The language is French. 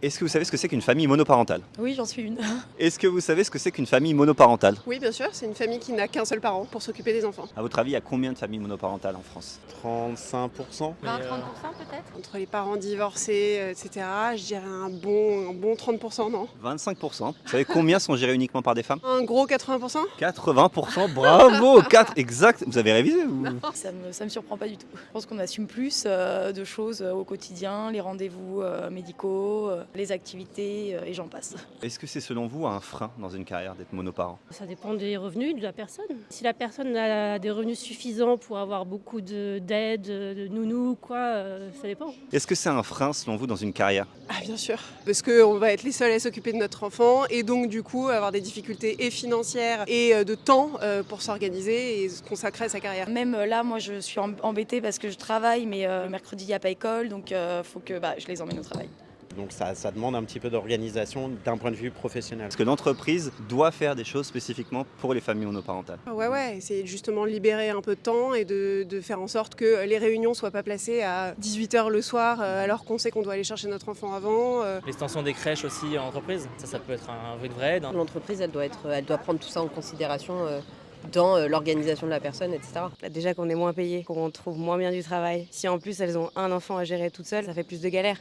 Est-ce que vous savez ce que c'est qu'une famille monoparentale? Oui, j'en suis une. Est-ce que vous savez ce que c'est qu'une famille monoparentale? Oui, bien sûr, c'est une famille qui n'a qu'un seul parent pour s'occuper des enfants. À votre avis, il y a combien de familles monoparentales en France? 35%. 20-30% peut-être. Entre les parents divorcés, etc., je dirais un bon 30%, non? 25%. Vous savez combien sont gérés uniquement par des femmes? Un gros 80%? 80%, bravo! 4, exact. Vous avez révisé ou... Ça me surprend pas du tout. Je pense qu'on assume plus de choses au quotidien, les rendez-vous médicaux, les activités et j'en passe. Est-ce que c'est selon vous un frein dans une carrière d'être monoparent? Ça dépend des revenus de la personne. Si la personne a des revenus suffisants pour avoir beaucoup d'aide, de nounou, ça dépend. Est-ce que c'est un frein selon vous dans une carrière? Ah bien sûr, parce qu'on va être les seuls à s'occuper de notre enfant et donc du coup avoir des difficultés et financières et de temps pour s'organiser et se consacrer à sa carrière. Même là, moi, je suis embêtée parce que je travaille, mais le mercredi, il n'y a pas école, donc il faut que je les emmène au travail. Donc ça demande un petit peu d'organisation d'un point de vue professionnel. Est-ce que l'entreprise doit faire des choses spécifiquement pour les familles monoparentales? Ouais, c'est justement libérer un peu de temps et de faire en sorte que les réunions soient pas placées à 18h le soir alors qu'on sait qu'on doit aller chercher notre enfant avant. L'extension des crèches aussi en entreprise, ça peut être une vraie aide. L'entreprise, elle doit prendre tout ça en considération dans l'organisation de la personne, etc. Déjà qu'on est moins payé, qu'on trouve moins bien du travail. Si en plus elles ont un enfant à gérer toutes seules, ça fait plus de galères.